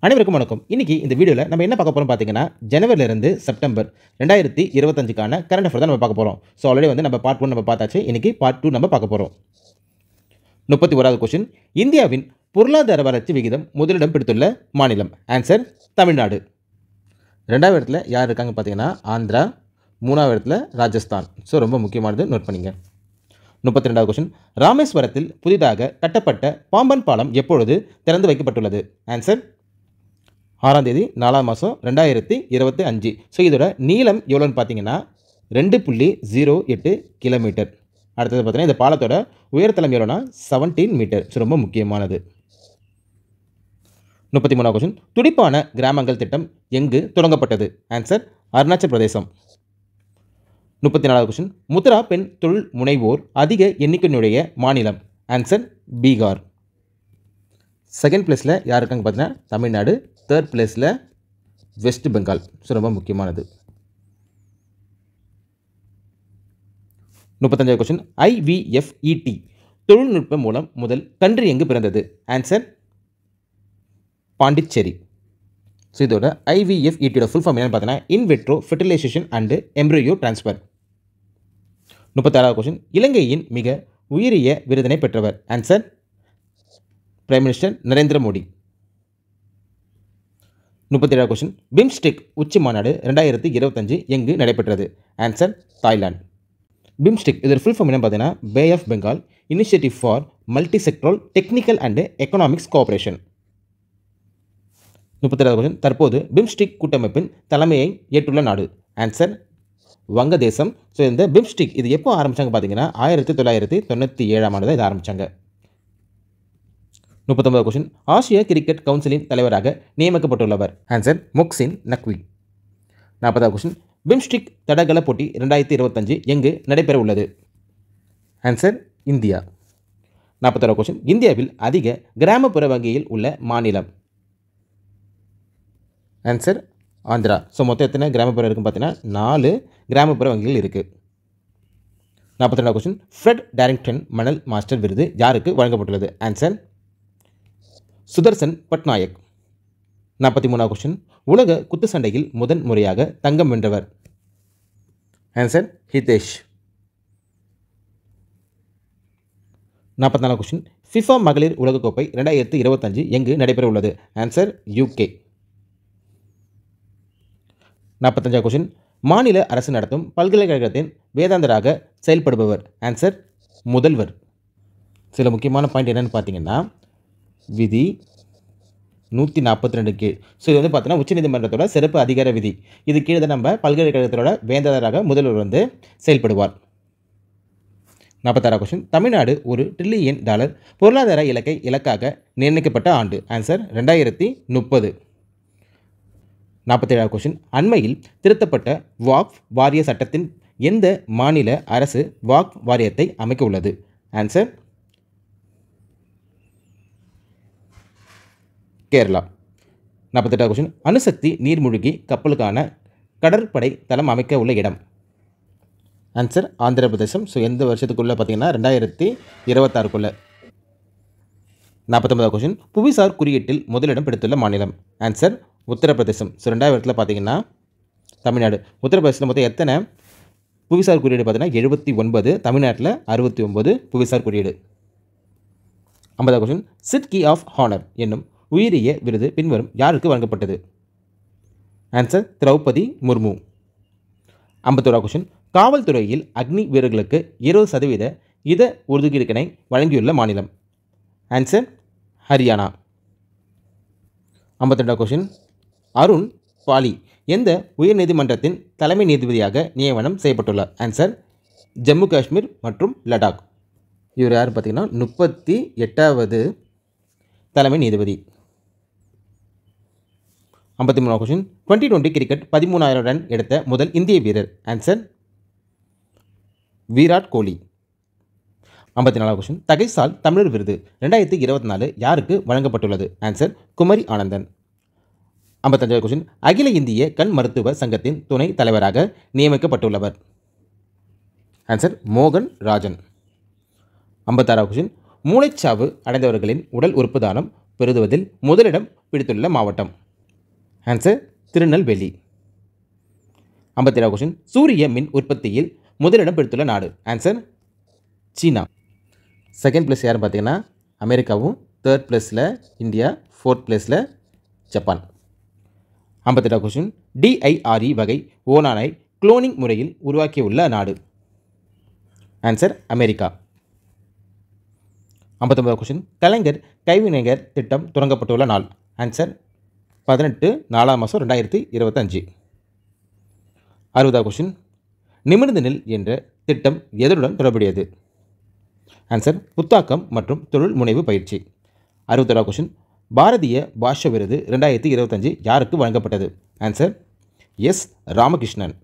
அனைவருக்கும் வணக்கம். இன்னைக்கு இந்த வீடியோவில் நம்ம என்ன பார்க்க போகிறோம் பார்த்தீங்கன்னா, ஜனவரியிலிருந்து செப்டம்பர் 2025க்கான கரண்ட் அஃபேர் தான் நம்ம பார்க்க போகிறோம். ஸோ ஆல்ரெடி நம்ம பார்ட் 1 நம்ம பார்த்தாச்சு. இன்னைக்கு பார்ட் 2 நம்ம பார்க்க போகிறோம். 31வது கொஸ்டின், இந்தியாவின் பொருளாதார வளர்ச்சி விகிதம் முதலிடம் பிடித்துள்ள மாநிலம். ஆன்சர் தமிழ்நாடு. 2வது இடத்துல யார் இருக்காங்க பார்த்தீங்கன்னா ஆந்திரா. 3வது இடத்துல ராஜஸ்தான். ஸோ ரொம்ப முக்கியமானது, நோட் பண்ணிங்க. 32வது கொஸ்டின், ராமேஸ்வரத்தில் புதிதாக கட்டப்பட்ட பாம்பன் பாலம் எப்பொழுது திறந்து வைக்கப்பட்டுள்ளது? ஆன்சர் 6ஆம் தேதி 4ஆம் மாதம் 2025. ஸோ இதோட நீளம் எவ்வளோன்னு பார்த்தீங்கன்னா 2.08 கிலோமீட்டர். அடுத்தது பார்த்தீங்கன்னா இந்த பாலத்தோட உயரத்தலம் எவ்வளோனா 17 மீட்டர். ஸோ ரொம்ப முக்கியமானது. 33வது கொஸ்டின், துடிப்பான கிராமங்கள் திட்டம் எங்கு தொடங்கப்பட்டது? ஆன்சர் அருணாச்சல் பிரதேசம். 34வது கொஸ்டின், முத்ரா பெண் தொழில் முனைவோர் அதிக எண்ணிக்கையினுடைய மாநிலம். ஆன்சர் பீகார். செகண்ட் பிளேஸில் யார் இருக்காங்க பார்த்தீங்கன்னா தமிழ்நாடு. தேர்ட் பிளேஸில் வெஸ்ட் பெங்கால். ஸோ ரொம்ப முக்கியமானது. 35வது கொஸ்டின், IVFET தொழில்நுட்பம் மூலம் முதல் கன்று எங்கு பிறந்தது? ஆன்சர் பாண்டிச்சேரி. ஸோ இதோட IVFET ஃபுல் ஃபார்ம் என்னன்னு பார்த்தீங்கன்னா in vitro fertilization and embryo transfer. 36வது கொஸ்டின், இலங்கையின் மிக உயரிய விருதினை பெற்றவர்? Answer prime minister Narendra Modi. 37வது கொஸ்டின், பிம்ஸ்டெக் உச்சி மாநாடு 2025 எங்கு நடைபெற்றது? Answer Thailand. பிம்ஸ்டெக் இதோட ஃபுல் ஃபார்ம் என்ன பார்த்தீங்கன்னா bay of Bengal initiative for multi sectoral technical and economics cooperation. 37வது கொஸ்டின், தற்போது பிம்ஸ்டெக் கூட்டமைப்பின் தலைமையை ஏற்றுள்ள நாடு? ஆன்சர் வங்கதேசம். ஸோ இந்த பிம்ஸ்டெக் இது எப்போ ஆரம்பித்தாங்க பார்த்தீங்கன்னா 1997ஆம் ஆண்டு தான் இதை ஆரம்பித்தாங்க. 39வது கொஸ்டின், ஆசிய கிரிக்கெட் கவுன்சிலின் தலைவராக நியமிக்கப்பட்டுள்ளவர்? Answer Mohsin Naqvi. 40வது question, BIMSTEC தடகள போட்டி 2025 எங்கு நடைபெற உள்ளது? Answer India. 41வது கொஸ்டின், இந்தியாவில் அதிக கிராமப்புற வங்கியில் உள்ள மாநிலம்? ஆன்சர் ஆந்திரா. ஸோ மொத்தம் எத்தனை கிராமப்புறம் இருக்குன்னு பார்த்தீங்கன்னா 4 கிராமப்புற வங்கிகள் இருக்குது. 42வது கொஸ்டின், ஃப்ரெட் டாரிங்டன் மணல் மாஸ்டர் விருது யாருக்கு வழங்கப்பட்டுள்ளது? ஆன்சர் சுதர்சன் பட்நாயக். 43வது கொஸ்டின், உலக குத்துச்சண்டையில் முதன் முறையாக தங்கம் வென்றவர்? ஆன்சர் ஹிதேஷ். 44வது கொஸ்டின், ஃபிஃபா மகளிர் உலகக்கோப்பை 2025 எங்கு நடைபெற உள்ளது? Answer UK. 45வது கொஸ்டின், மாநில அரசு நடத்தும் பல்கலைக்கழகத்தின் வேதாந்தராக செயல்படுபவர்? ஆன்சர் முதல்வர். சில முக்கியமான பாயிண்ட் என்னென்னு பார்த்தீங்கன்னா விதி 142 கீழ். ஸோ இது பார்த்தீங்கன்னா உச்சநீதிமன்றத்தோட சிறப்பு அதிகார விதி. இது கீழே தான் நம்ம பல்கலைக்கழகத்தோட வேந்தராக முதல்வர் செயல்படுவார். 46வது கொஸ்டின், தமிழ்நாடு $1 டிரில்லியன் பொருளாதார இலக்காக நிர்ணயிக்கப்பட்ட ஆண்டு? ஆன்சர் 2030. 47வது கொஸ்டின், அண்மையில் திருத்தப்பட்ட வாக்ஃப் வாரிய சட்டத்தின் எந்த மாநில அரசு வாக்ஃப் வாரியத்தை அமைக்க உள்ளது? ஆன்சர் கேரளா. 48வது கொஸ்டின், அணுசக்தி நீர்மூழ்கி கப்பலுக்கான கடற்படை தளம் அமைக்க உள்ள இடம்? ஆன்சர் ஆந்திர பிரதேசம். ஸோ எந்த வருஷத்துக்குள்ளே பார்த்தீங்கன்னா 2026க்குள்ளே. 49வது கொஸ்டின், புவிசார் குறியீட்டில் முதலிடம் பிடித்துள்ள மாநிலம்? ஆன்சர் உத்தரப்பிரதேசம். ஸோ 2வது இடத்துல பார்த்தீங்கன்னா தமிழ்நாடு. உத்தரப்பிரதேசத்தில் மொத்தம் எத்தனை புவிசார் குறியீடு பார்த்தீங்கன்னா 79, தமிழ்நாட்டில் 69 புவிசார் குறியீடு. 50வது கொஸ்டின், சிட்கி ஆஃப் ஹானர் என்னும் உயரிய விருது பின்வரும் யாருக்கு வழங்கப்பட்டது? ஆன்சர் திரௌபதி முர்மு. 51வது கொஸ்டின், காவல்துறையில் அக்னி வீரர்களுக்கு 20% இட ஒதுக்கீடுகளை வழங்கியுள்ள மாநிலம்? ஆன்சர் ஹரியானா. 52வது கொஸ்டின், அருண் பாலி எந்த உயர்நீதிமன்றத்தின் தலைமை நீதிபதியாக நியமனம் செய்யப்பட்டுள்ளார்? ஆன்சர் ஜம்மு காஷ்மீர் மற்றும் லடாக். இவர் யார் பார்த்தீங்கன்னா 38வது தலைமை நீதிபதி. 53வது கொஸ்டின், 2020 கிரிக்கெட் 13,000 ரன் எடுத்த முதல் இந்திய வீரர்? ஆன்சர் விராட் கோலி. 54வது கொஸ்டின், தகைசால் தமிழர் விருது 2024 யாருக்கு வழங்கப்பட்டுள்ளது? ஆன்சர் குமரி ஆனந்தன். 55வது கொஸ்டின், அகில இந்திய கண் மருத்துவ சங்கத்தின் துணை தலைவராக நியமிக்கப்பட்டுள்ளவர்? ஆன்சர் மோகன் ராஜன். 56வது கொஸ்டின், மூளைச்சாவு அடைந்தவர்களின் உடல் உறுப்பு தானம் பெறுவதில் முதலிடம் பிடித்துள்ள மாவட்டம்? ஆன்சர் திருநெல்வேலி. 57 கொஸ்டின். சூரிய மின் உற்பத்தியில் முதலிடம் பிடித்துள்ள நாடு? ஆன்சர் சீனா. செகண்ட் பிளேஸ் யாருன்னு பார்த்தீங்கன்னா அமெரிக்காவும், தேர்ட் பிளேஸில் இந்தியா, ஃபோர்த் பிளேஸில் ஜப்பான். 58 கொஸ்டின். DIRE வகை ஓணானை குளோனிங் முறையில் உருவாக்கியுள்ள நாடு? Answer America. 59 கொஸ்டின். கலைஞர் கைவினைஞர் திட்டம் தொடங்கப்பட்டுள்ள நாள்? ஆன்சர் 18/4/2025. 60 கொஸ்டின். நிமிர்ந்து நில் என்ற திட்டம் எதனுடன் தொடர்புடையது? ஆன்சர் புத்தாக்கம் மற்றும் தொழில் முனைவு பயிற்சி. 61 கொஸ்டின். பாரதிய பாஷா விருது 2025 யாருக்கு வழங்கப்பட்டது? Answer S Ramakrishnan.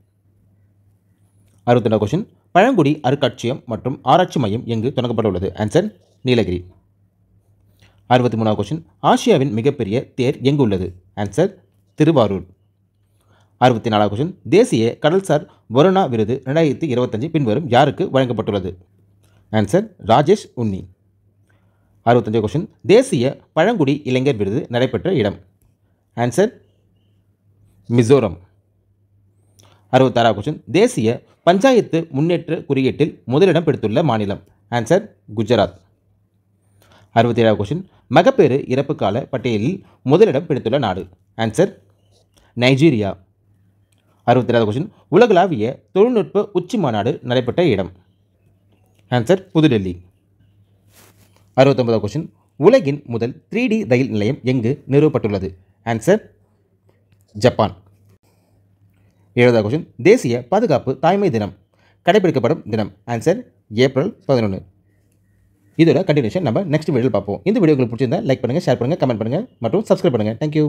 62 கொஸ்டின். பழங்குடி அருங்காட்சியகம் மற்றும் ஆராய்ச்சி மையம் எங்கு தொடங்கப்பட்டுள்ளது? ஆன்சர் நீலகிரி. 63 கொஸ்டின். ஆசியாவின் மிகப்பெரிய தேர் எங்கு உள்ளது? ஆன்சர் திருவாரூர். 64 கொஸ்டின். தேசிய கடல்சார் வருணா விருது 2025 பின்வரும் யாருக்கு வழங்கப்பட்டுள்ளது? ஆன்சர் ராஜேஷ் உன்னி. 65 கொஸ்டின். தேசிய பழங்குடி இளைஞர் விருது நடைபெற்ற இடம்? ஆன்சர் மிசோரம். 66 கொஸ்டின். தேசிய பஞ்சாயத்து முன்னேற்ற குறியீட்டில் முதலிடம் பிடித்துள்ள மாநிலம்? ஆன்சர் குஜராத். 67 கொஸ்டின். மகப்பேறு இறப்பு கால பட்டியலில் முதலிடம் பிடித்துள்ள நாடு? Answer Nigeria. 67 கொஸ்டின். உலகளாவிய தொழில்நுட்ப உச்சி மாநாடு நடைபெற்ற இடம்? ஆன்சர் புதுடெல்லி. 69 கொஸ்டின். உலகின் முதல் 3D ரயில் நிலையம் எங்கு நிறுவப்பட்டுள்ளது? Answer Japan. 70 கொஸ்டின். தேசிய பாதுகாப்பு தாய்மை தினம் கடைபிடிக்கப்படும் தினம்? Answer April 11. இதோட கண்டினியூஷன் நம்ம நெக்ஸ்ட் வீடியோவில் பார்ப்போம். இந்த வீடியோ உங்களுக்கு பிடிச்சிருந்தா லைக் பண்ணுங்கள், ஷேர் பண்ணுங்கள், கமெண்ட் பண்ணுங்கள் மற்றும் சப்ஸ்கிரைப் பண்ணுங்கள். தேங்க்யூ.